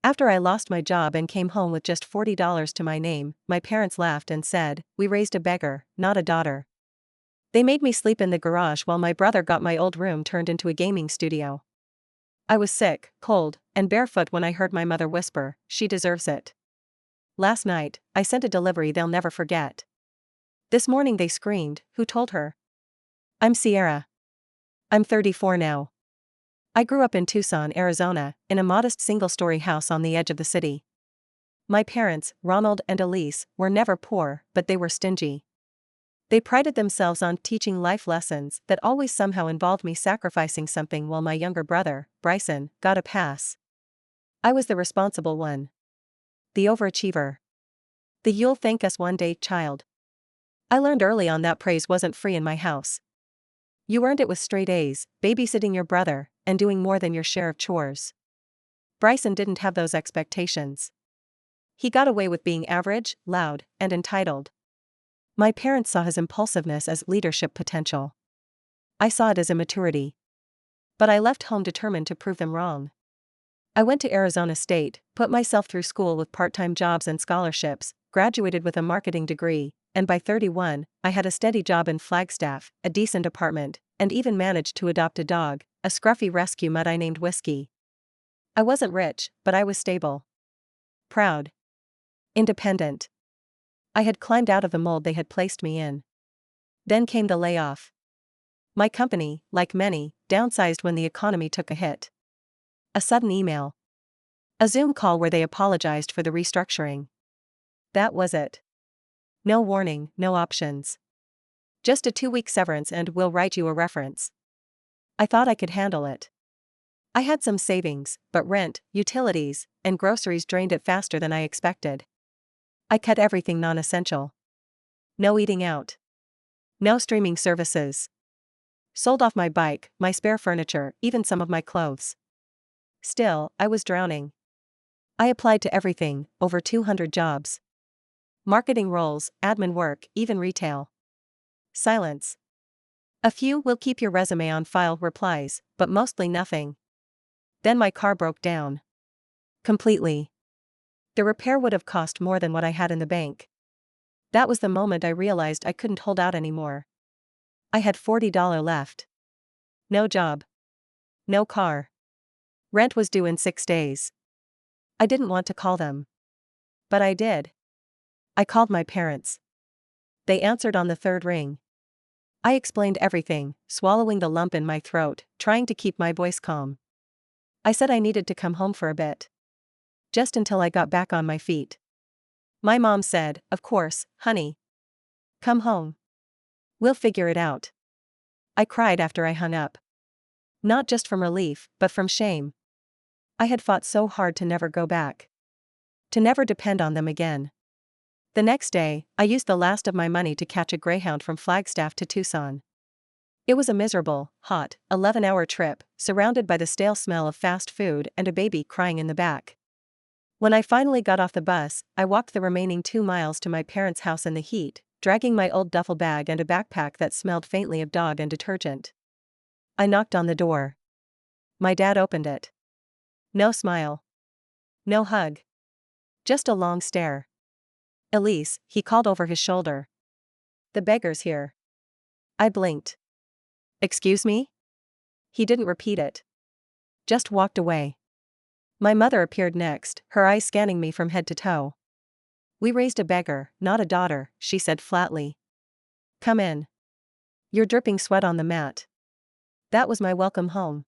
After I lost my job and came home with just $40 to my name, my parents laughed and said, "We raised a beggar, not a daughter." They made me sleep in the garage while my brother got my old room turned into a gaming studio. I was sick, cold, and barefoot when I heard my mother whisper, "She deserves it." Last night, I sent a delivery they'll never forget. This morning they screamed, "Who told her?" I'm Sierra. I'm 34 now. I grew up in Tucson, Arizona, in a modest single-story house on the edge of the city. My parents, Ronald and Elise, were never poor, but they were stingy. They prided themselves on teaching life lessons that always somehow involved me sacrificing something while my younger brother, Bryson, got a pass. I was the responsible one. The overachiever. The "you'll thank us one day" child. I learned early on that praise wasn't free in my house. You earned it with straight A's, babysitting your brother, and doing more than your share of chores. Bryson didn't have those expectations. He got away with being average, loud, and entitled. My parents saw his impulsiveness as leadership potential. I saw it as immaturity. But I left home determined to prove them wrong. I went to Arizona State, put myself through school with part-time jobs and scholarships, graduated with a marketing degree, and by 31, I had a steady job in Flagstaff, a decent apartment, and even managed to adopt a dog, a scruffy rescue mutt I named Whiskey. I wasn't rich, but I was stable. Proud. Independent. I had climbed out of the mold they had placed me in. Then came the layoff. My company, like many, downsized when the economy took a hit. A sudden email. A Zoom call where they apologized for the restructuring. That was it. No warning, no options. Just a 2-week severance and "we'll write you a reference." I thought I could handle it. I had some savings, but rent, utilities, and groceries drained it faster than I expected. I cut everything non-essential. No eating out. No streaming services. Sold off my bike, my spare furniture, even some of my clothes. Still, I was drowning. I applied to everything, over 200 jobs. Marketing roles, admin work, even retail. Silence. A few "we'll keep your resume on file" replies, but mostly nothing. Then my car broke down. Completely. The repair would have cost more than what I had in the bank. That was the moment I realized I couldn't hold out anymore. I had $40 left. No job. No car. Rent was due in 6 days. I didn't want to call them. But I did. I called my parents. They answered on the 3rd ring. I explained everything, swallowing the lump in my throat, trying to keep my voice calm. I said I needed to come home for a bit. Just until I got back on my feet. My mom said, "Of course, honey. Come home. We'll figure it out." I cried after I hung up. Not just from relief, but from shame. I had fought so hard to never go back. To never depend on them again. The next day, I used the last of my money to catch a Greyhound from Flagstaff to Tucson. It was a miserable, hot, 11-hour trip, surrounded by the stale smell of fast food and a baby crying in the back. When I finally got off the bus, I walked the remaining 2 miles to my parents' house in the heat, dragging my old duffel bag and a backpack that smelled faintly of dog and detergent. I knocked on the door. My dad opened it. No smile. No hug. Just a long stare. "Elise," he called over his shoulder. "The beggar's here." I blinked. "Excuse me?" He didn't repeat it. Just walked away. My mother appeared next, her eyes scanning me from head to toe. "We raised a beggar, not a daughter," she said flatly. "Come in. You're dripping sweat on the mat." That was my welcome home.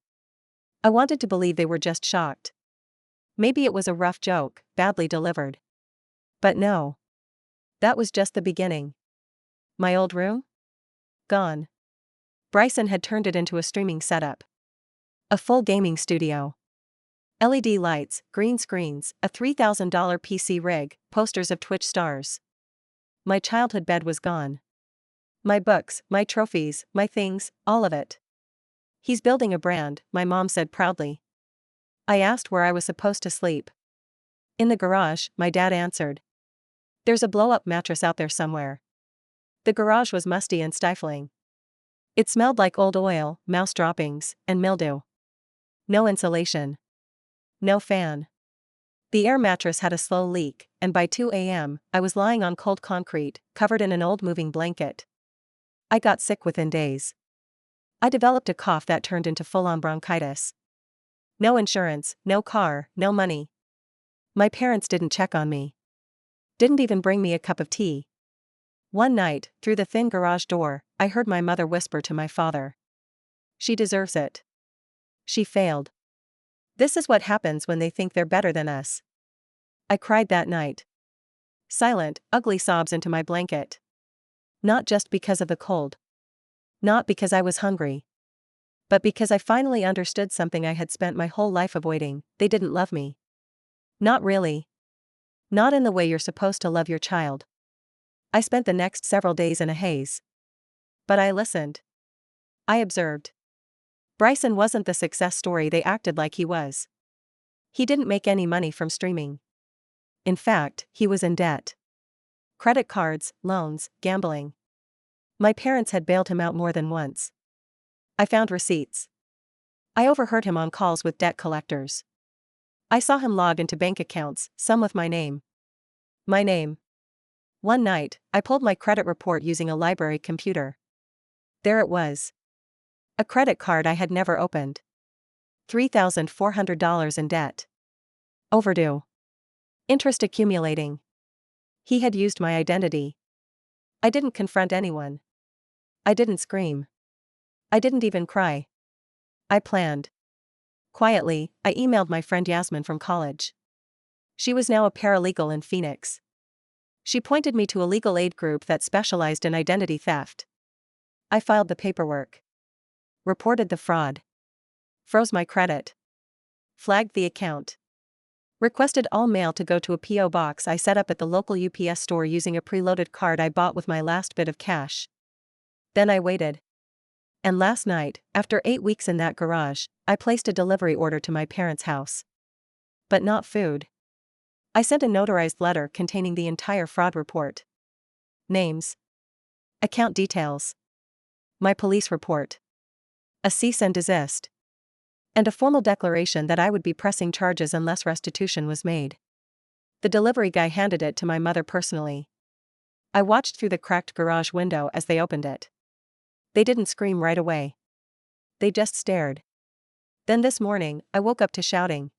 I wanted to believe they were just shocked. Maybe it was a rough joke, badly delivered. But no. That was just the beginning. My old room? Gone. Bryson had turned it into a streaming setup. A full gaming studio. LED lights, green screens, a $3,000 PC rig, posters of Twitch stars. My childhood bed was gone. My books, my trophies, my things, all of it. "He's building a brand," my mom said proudly. I asked where I was supposed to sleep. "In the garage," my dad answered. "There's a blow-up mattress out there somewhere." The garage was musty and stifling. It smelled like old oil, mouse droppings, and mildew. No insulation. No fan. The air mattress had a slow leak, and by 2 a.m., I was lying on cold concrete, covered in an old moving blanket. I got sick within days. I developed a cough that turned into full-on bronchitis. No insurance, no car, no money. My parents didn't check on me. Didn't even bring me a cup of tea. One night, through the thin garage door, I heard my mother whisper to my father. "She deserves it. She failed. This is what happens when they think they're better than us." I cried that night. Silent, ugly sobs into my blanket. Not just because of the cold. Not because I was hungry. But because I finally understood something I had spent my whole life avoiding: they didn't love me. Not really. Not in the way you're supposed to love your child. I spent the next several days in a haze. But I listened. I observed. Bryson wasn't the success story they acted like he was. He didn't make any money from streaming. In fact, he was in debt. Credit cards, loans, gambling. My parents had bailed him out more than once. I found receipts. I overheard him on calls with debt collectors. I saw him log into bank accounts, some with my name. My name. One night, I pulled my credit report using a library computer. There it was. A credit card I had never opened. $3,400 in debt. Overdue. Interest accumulating. He had used my identity. I didn't confront anyone. I didn't scream. I didn't even cry. I planned. Quietly, I emailed my friend Yasmin from college. She was now a paralegal in Phoenix. She pointed me to a legal aid group that specialized in identity theft. I filed the paperwork. Reported the fraud. Froze my credit. Flagged the account. Requested all mail to go to a P.O. box I set up at the local UPS store using a preloaded card I bought with my last bit of cash. Then I waited. And last night, after 8 weeks in that garage, I placed a delivery order to my parents' house. But not food. I sent a notarized letter containing the entire fraud report. Names. Account details. My police report. A cease and desist. And a formal declaration that I would be pressing charges unless restitution was made. The delivery guy handed it to my mother personally. I watched through the cracked garage window as they opened it. They didn't scream right away. They just stared. Then this morning, I woke up to shouting.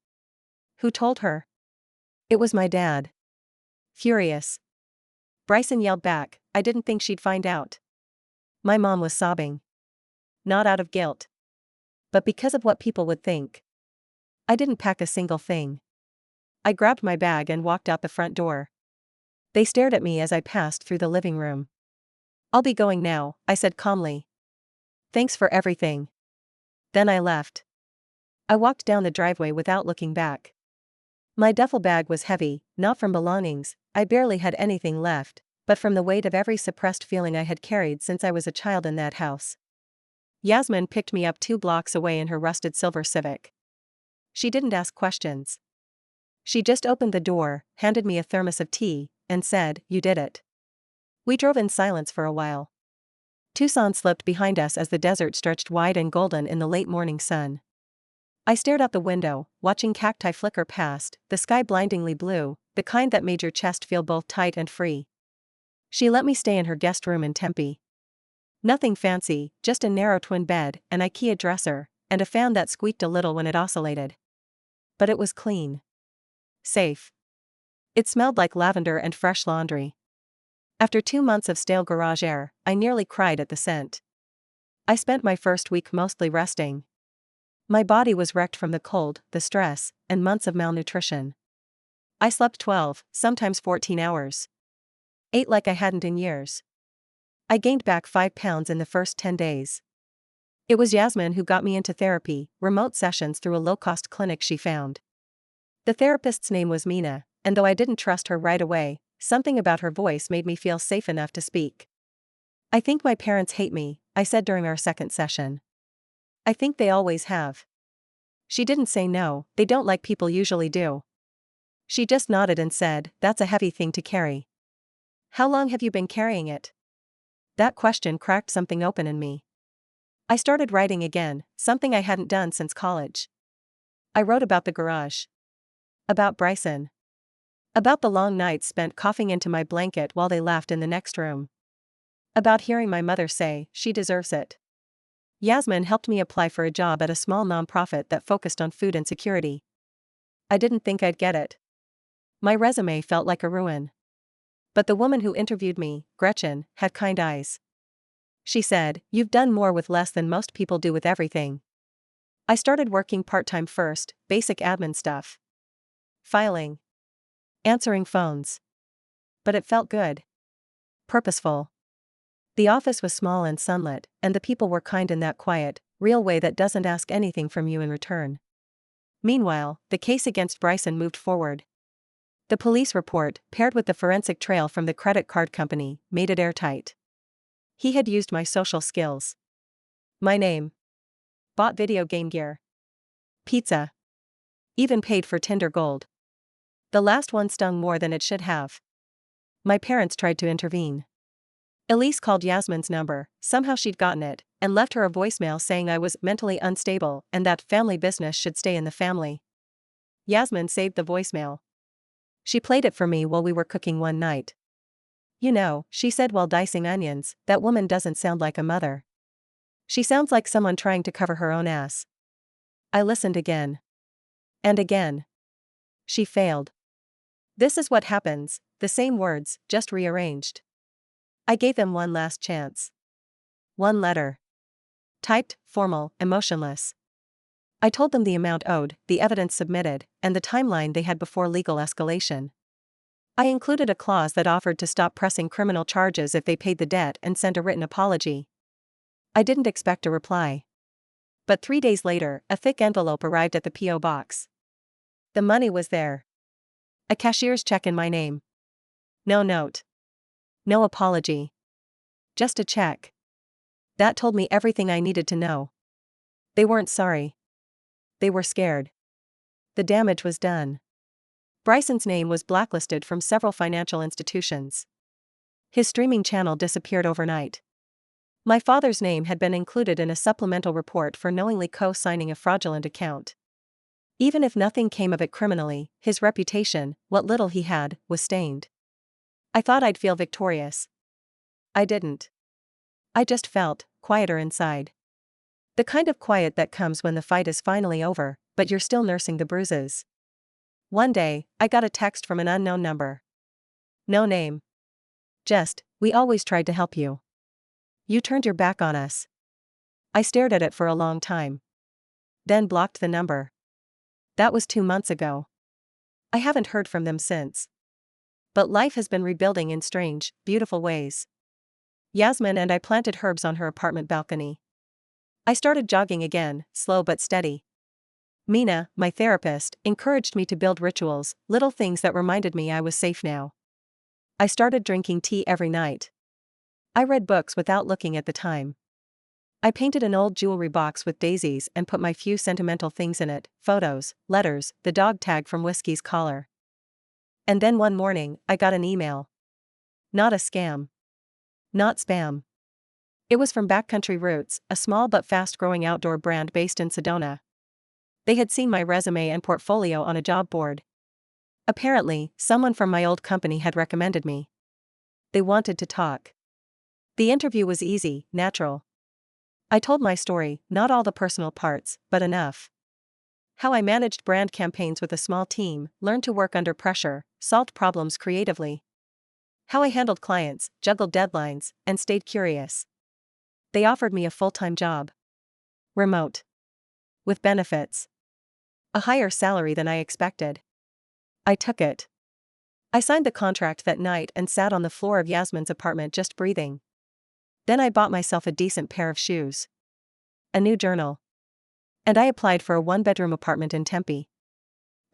Who told her? It was my dad. Furious. Bryson yelled back, I didn't think she'd find out. My mom was sobbing. Not out of guilt. But because of what people would think. I didn't pack a single thing. I grabbed my bag and walked out the front door. They stared at me as I passed through the living room. I'll be going now, I said calmly. Thanks for everything. Then I left. I walked down the driveway without looking back. My duffel bag was heavy, not from belongings, I barely had anything left, but from the weight of every suppressed feeling I had carried since I was a child in that house. Yasmin picked me up 2 blocks away in her rusted silver Civic. She didn't ask questions. She just opened the door, handed me a thermos of tea, and said, You did it. We drove in silence for a while. Tucson slipped behind us as the desert stretched wide and golden in the late morning sun. I stared out the window, watching cacti flicker past, the sky blindingly blue, the kind that made your chest feel both tight and free. She let me stay in her guest room in Tempe. Nothing fancy, just a narrow twin bed, an IKEA dresser, and a fan that squeaked a little when it oscillated. But it was clean. Safe. It smelled like lavender and fresh laundry. After 2 months of stale garage air, I nearly cried at the scent. I spent my first week mostly resting. My body was wrecked from the cold, the stress, and months of malnutrition. I slept 12, sometimes 14 hours. Ate like I hadn't in years. I gained back 5 pounds in the first 10 days. It was Yasmin who got me into therapy, remote sessions through a low-cost clinic she found. The therapist's name was Mina, and though I didn't trust her right away, something about her voice made me feel safe enough to speak. I think my parents hate me, I said during our second session. I think they always have. She didn't say no, they don't like people usually do. She just nodded and said, That's a heavy thing to carry. How long have you been carrying it? That question cracked something open in me. I started writing again, something I hadn't done since college. I wrote about the garage. About Bryson. About the long nights spent coughing into my blanket while they laughed in the next room. About hearing my mother say, she deserves it. Yasmin helped me apply for a job at a small nonprofit that focused on food insecurity. I didn't think I'd get it. My resume felt like a ruin. But the woman who interviewed me, Gretchen, had kind eyes. She said, "You've done more with less than most people do with everything." I started working part-time first, basic admin stuff. Filing. Answering phones. But it felt good. Purposeful. The office was small and sunlit, and the people were kind in that quiet, real way that doesn't ask anything from you in return. Meanwhile, the case against Bryson moved forward. The police report, paired with the forensic trail from the credit card company, made it airtight. He had used my social skills. My name. Bought video game gear. Pizza. Even paid for Tinder Gold. The last one stung more than it should have. My parents tried to intervene. Elise called Yasmin's number, somehow she'd gotten it, and left her a voicemail saying I was mentally unstable and that family business should stay in the family. Yasmin saved the voicemail. She played it for me while we were cooking one night. "You know," she said while dicing onions, "that woman doesn't sound like a mother. She sounds like someone trying to cover her own ass." I listened again. And again. She failed. This is what happens, the same words, just rearranged. I gave them one last chance. One letter. Typed, formal, emotionless. I told them the amount owed, the evidence submitted, and the timeline they had before legal escalation. I included a clause that offered to stop pressing criminal charges if they paid the debt and sent a written apology. I didn't expect a reply. But 3 days later, a thick envelope arrived at the P.O. box. The money was there. A cashier's check in my name. No note. No apology. Just a check. That told me everything I needed to know. They weren't sorry. They were scared. The damage was done. Bryson's name was blacklisted from several financial institutions. His streaming channel disappeared overnight. My father's name had been included in a supplemental report for knowingly co-signing a fraudulent account. Even if nothing came of it criminally, his reputation, what little he had, was stained. I thought I'd feel victorious. I didn't. I just felt quieter inside. The kind of quiet that comes when the fight is finally over, but you're still nursing the bruises. One day, I got a text from an unknown number. No name. Just, "We always tried to help you. You turned your back on us." I stared at it for a long time. Then blocked the number. That was 2 months ago. I haven't heard from them since. But life has been rebuilding in strange, beautiful ways. Yasmin and I planted herbs on her apartment balcony. I started jogging again, slow but steady. Mina, my therapist, encouraged me to build rituals, little things that reminded me I was safe now. I started drinking tea every night. I read books without looking at the time. I painted an old jewelry box with daisies and put my few sentimental things in it, photos, letters, the dog tag from Whiskey's collar. And then one morning, I got an email. Not a scam. Not spam. It was from Backcountry Roots, a small but fast-growing outdoor brand based in Sedona. They had seen my resume and portfolio on a job board. Apparently, someone from my old company had recommended me. They wanted to talk. The interview was easy, natural. I told my story, not all the personal parts, but enough. How I managed brand campaigns with a small team, learned to work under pressure, solved problems creatively. How I handled clients, juggled deadlines, and stayed curious. They offered me a full-time job. Remote. With benefits. A higher salary than I expected. I took it. I signed the contract that night and sat on the floor of Yasmin's apartment just breathing. Then I bought myself a decent pair of shoes. A new journal. And I applied for a one-bedroom apartment in Tempe.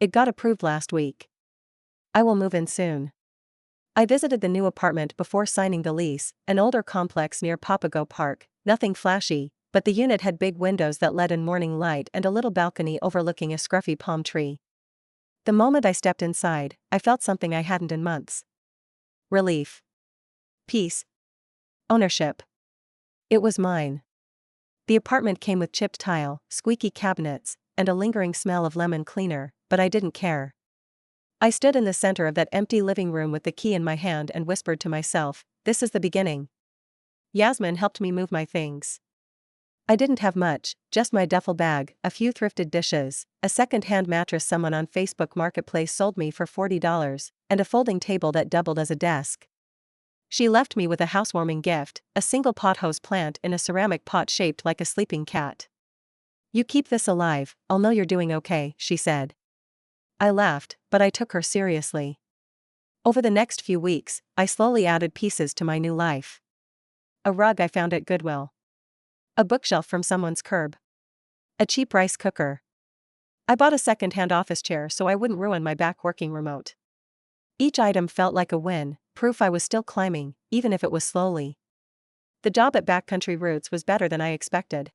It got approved last week. I will move in soon. I visited the new apartment before signing the lease, an older complex near Papago Park, nothing flashy, but the unit had big windows that let in morning light and a little balcony overlooking a scruffy palm tree. The moment I stepped inside, I felt something I hadn't in months. Relief. Peace. Ownership. It was mine. The apartment came with chipped tile, squeaky cabinets, and a lingering smell of lemon cleaner, but I didn't care. I stood in the center of that empty living room with the key in my hand and whispered to myself, this is the beginning. Yasmin helped me move my things. I didn't have much, just my duffel bag, a few thrifted dishes, a second-hand mattress someone on Facebook Marketplace sold me for $40, and a folding table that doubled as a desk. She left me with a housewarming gift, a single pothose plant in a ceramic pot shaped like a sleeping cat. You keep this alive, I'll know you're doing okay, she said. I laughed, but I took her seriously. Over the next few weeks, I slowly added pieces to my new life. A rug I found at Goodwill. A bookshelf from someone's curb. A cheap rice cooker. I bought a second-hand office chair so I wouldn't ruin my back working remote. Each item felt like a win, proof I was still climbing, even if it was slowly. The job at Backcountry Roots was better than I expected.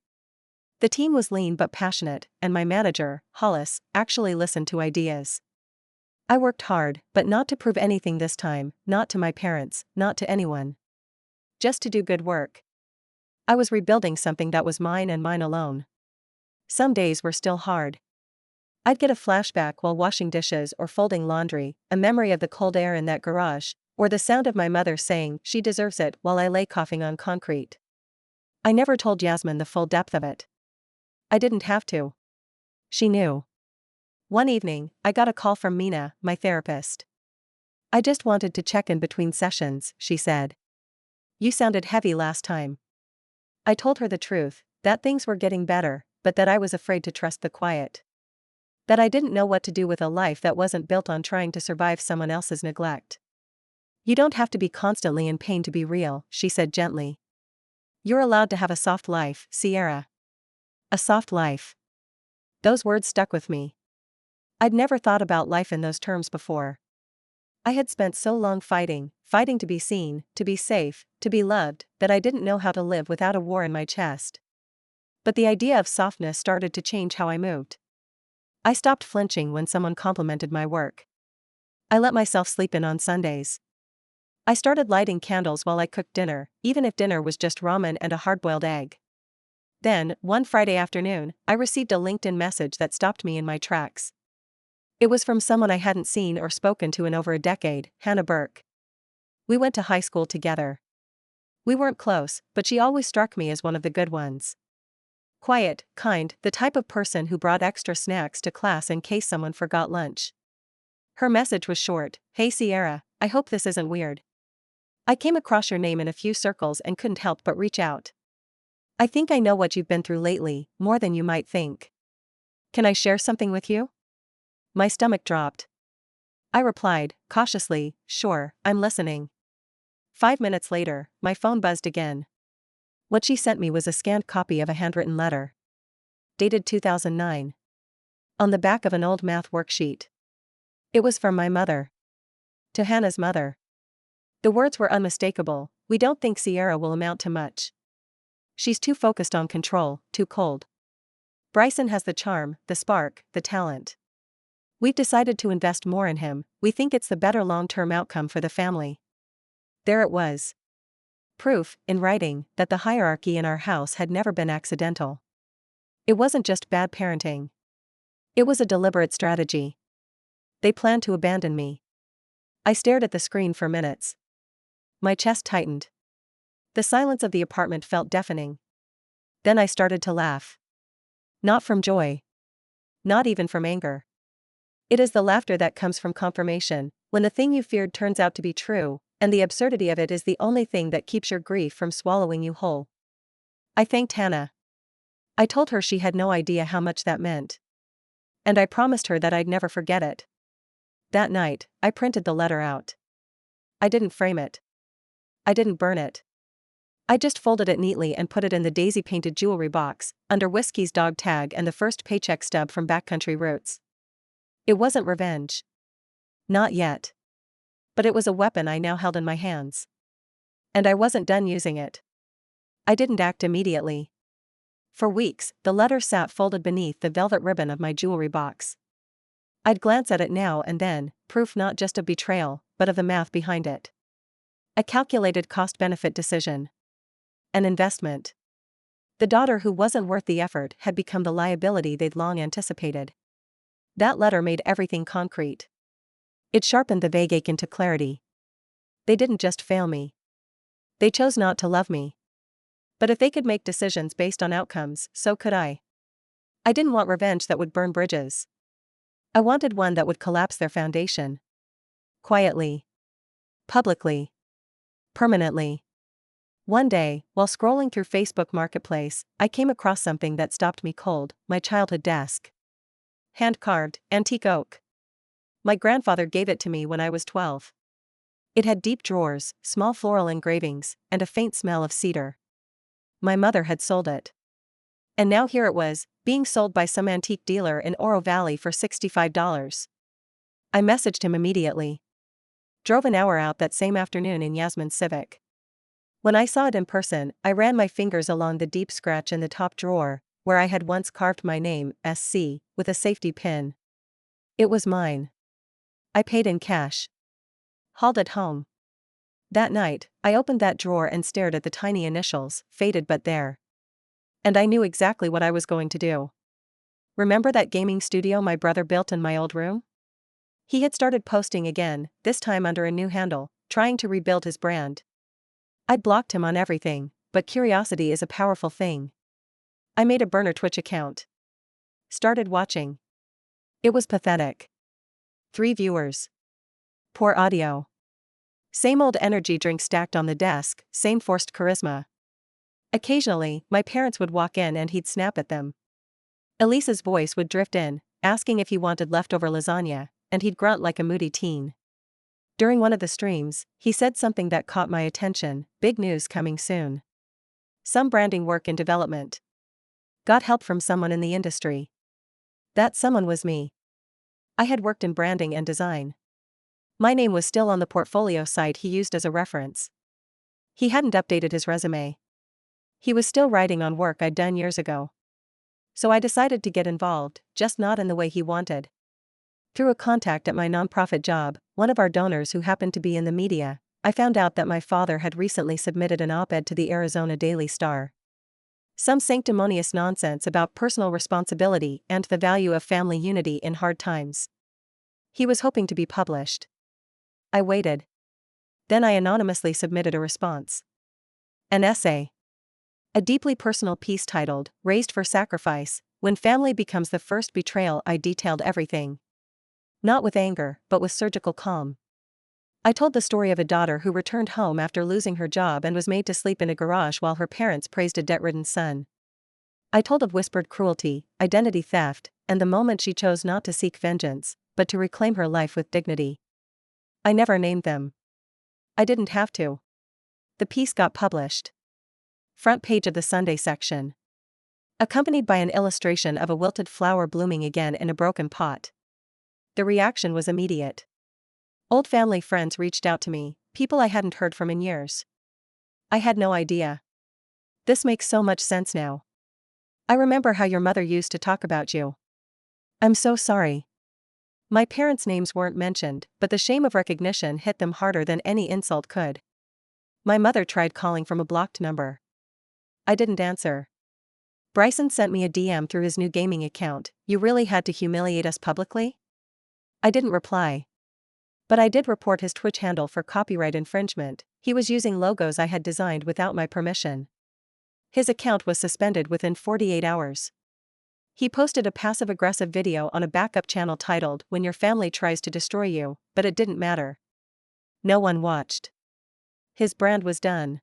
The team was lean but passionate, and my manager, Hollis, actually listened to ideas. I worked hard, but not to prove anything this time, not to my parents, not to anyone. Just to do good work. I was rebuilding something that was mine and mine alone. Some days were still hard. I'd get a flashback while washing dishes or folding laundry, a memory of the cold air in that garage, or the sound of my mother saying, she deserves it, while I lay coughing on concrete. I never told Yasmin the full depth of it. I didn't have to. She knew. One evening, I got a call from Mina, my therapist. I just wanted to check in between sessions, she said. You sounded heavy last time. I told her the truth, that things were getting better, but that I was afraid to trust the quiet. That I didn't know what to do with a life that wasn't built on trying to survive someone else's neglect. You don't have to be constantly in pain to be real, she said gently. You're allowed to have a soft life, Sierra. A soft life. Those words stuck with me. I'd never thought about life in those terms before. I had spent so long fighting to be seen, to be safe, to be loved, that I didn't know how to live without a war in my chest. But the idea of softness started to change how I moved. I stopped flinching when someone complimented my work. I let myself sleep in on Sundays. I started lighting candles while I cooked dinner, even if dinner was just ramen and a hard-boiled egg. Then, one Friday afternoon, I received a LinkedIn message that stopped me in my tracks. It was from someone I hadn't seen or spoken to in over a decade, Hannah Burke. We went to high school together. We weren't close, but she always struck me as one of the good ones. Quiet, kind, the type of person who brought extra snacks to class in case someone forgot lunch. Her message was short, Hey Sierra, I hope this isn't weird. I came across your name in a few circles and couldn't help but reach out. I think I know what you've been through lately, more than you might think. Can I share something with you? My stomach dropped. I replied, cautiously, sure, I'm listening. 5 minutes later, my phone buzzed again. What she sent me was a scanned copy of a handwritten letter. Dated 2009. On the back of an old math worksheet. It was from my mother. To Hannah's mother. The words were unmistakable, we don't think Sierra will amount to much. She's too focused on control, too cold. Bryson has the charm, the spark, the talent. We've decided to invest more in him, we think it's the better long-term outcome for the family. There it was. Proof, in writing, that the hierarchy in our house had never been accidental. It wasn't just bad parenting. It was a deliberate strategy. They planned to abandon me. I stared at the screen for minutes. My chest tightened. The silence of the apartment felt deafening. Then I started to laugh. Not from joy. Not even from anger. It is the laughter that comes from confirmation, when the thing you feared turns out to be true, and the absurdity of it is the only thing that keeps your grief from swallowing you whole. I thanked Hannah. I told her she had no idea how much that meant. And I promised her that I'd never forget it. That night, I printed the letter out. I didn't frame it. I didn't burn it. I just folded it neatly and put it in the daisy-painted jewelry box, under Whiskey's dog tag and the first paycheck stub from Backcountry Roots. It wasn't revenge. Not yet. But it was a weapon I now held in my hands. And I wasn't done using it. I didn't act immediately. For weeks, the letter sat folded beneath the velvet ribbon of my jewelry box. I'd glance at it now and then, proof not just of betrayal, but of the math behind it. A calculated cost-benefit decision. An investment. The daughter who wasn't worth the effort had become the liability they'd long anticipated. That letter made everything concrete. It sharpened the vague ache into clarity. They didn't just fail me. They chose not to love me. But if they could make decisions based on outcomes, so could I. I didn't want revenge that would burn bridges. I wanted one that would collapse their foundation. Quietly. Publicly. Permanently. One day, while scrolling through Facebook Marketplace, I came across something that stopped me cold: my childhood desk. Hand-carved, antique oak. My grandfather gave it to me when I was 12. It had deep drawers, small floral engravings, and a faint smell of cedar. My mother had sold it. And now here it was, being sold by some antique dealer in Oro Valley for $65. I messaged him immediately. Drove an hour out that same afternoon in Yasmin's Civic. When I saw it in person, I ran my fingers along the deep scratch in the top drawer, where I had once carved my name, SC, with a safety pin. It was mine. I paid in cash. Hauled it home. That night, I opened that drawer and stared at the tiny initials, faded but there. And I knew exactly what I was going to do. Remember that gaming studio my brother built in my old room? He had started posting again, this time under a new handle, trying to rebuild his brand. I'd blocked him on everything, but curiosity is a powerful thing. I made a burner Twitch account. Started watching. It was pathetic. 3 viewers. Poor audio. Same old energy drink stacked on the desk, same forced charisma. Occasionally, my parents would walk in and he'd snap at them. Elise's voice would drift in, asking if he wanted leftover lasagna, and he'd grunt like a moody teen. During one of the streams, he said something that caught my attention: big news coming soon. Some branding work in development. Got help from someone in the industry. That someone was me. I had worked in branding and design. My name was still on the portfolio site he used as a reference. He hadn't updated his resume. He was still writing on work I'd done years ago. So I decided to get involved, just not in the way he wanted. Through a contact at my nonprofit job, one of our donors who happened to be in the media, I found out that my father had recently submitted an op-ed to the Arizona Daily Star. Some sanctimonious nonsense about personal responsibility and the value of family unity in hard times. He was hoping to be published. I waited. Then I anonymously submitted a response. An essay. A deeply personal piece titled, "Raised for Sacrifice, When Family Becomes the First Betrayal." I detailed everything. Not with anger, but with surgical calm. I told the story of a daughter who returned home after losing her job and was made to sleep in a garage while her parents praised a debt-ridden son. I told of whispered cruelty, identity theft, and the moment she chose not to seek vengeance, but to reclaim her life with dignity. I never named them. I didn't have to. The piece got published. Front page of the Sunday section. Accompanied by an illustration of a wilted flower blooming again in a broken pot. The reaction was immediate. Old family friends reached out to me, people I hadn't heard from in years. I had no idea. This makes so much sense now. I remember how your mother used to talk about you. I'm so sorry. My parents' names weren't mentioned, but the shame of recognition hit them harder than any insult could. My mother tried calling from a blocked number. I didn't answer. Bryson sent me a DM through his new gaming account. "You really had to humiliate us publicly?" I didn't reply. But I did report his Twitch handle for copyright infringement. He was using logos I had designed without my permission. His account was suspended within 48 hours. He posted a passive-aggressive video on a backup channel titled, "When Your Family Tries to Destroy You," but it didn't matter. No one watched. His brand was done.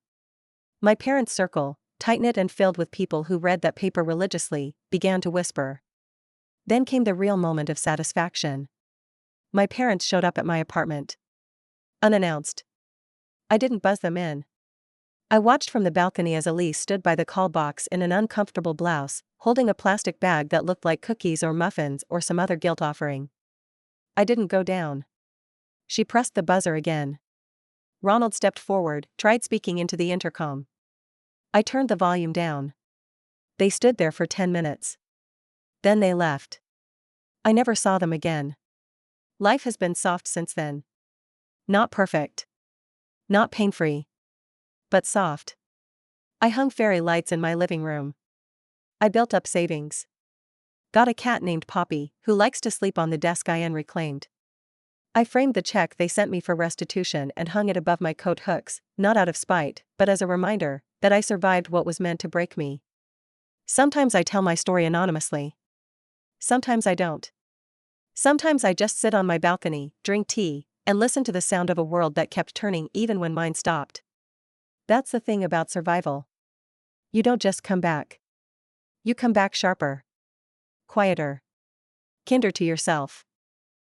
My parents' circle, tight-knit and filled with people who read that paper religiously, began to whisper. Then came the real moment of satisfaction. My parents showed up at my apartment. Unannounced. I didn't buzz them in. I watched from the balcony as Elise stood by the call box in an uncomfortable blouse, holding a plastic bag that looked like cookies or muffins or some other guilt offering. I didn't go down. She pressed the buzzer again. Ronald stepped forward, tried speaking into the intercom. I turned the volume down. They stood there for 10 minutes. Then they left. I never saw them again. Life has been soft since then. Not perfect. Not pain-free. But soft. I hung fairy lights in my living room. I built up savings. Got a cat named Poppy, who likes to sleep on the desk I reclaimed. I framed the check they sent me for restitution and hung it above my coat hooks, not out of spite, but as a reminder that I survived what was meant to break me. Sometimes I tell my story anonymously. Sometimes I don't. Sometimes I just sit on my balcony, drink tea, and listen to the sound of a world that kept turning even when mine stopped. That's the thing about survival. You don't just come back. You come back sharper, quieter, kinder to yourself.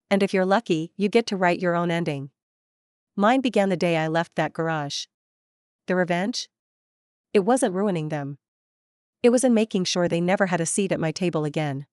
And if you're lucky, you get to write your own ending. Mine began the day I left that garage. The revenge? It wasn't ruining them. It was in making sure they never had a seat at my table again.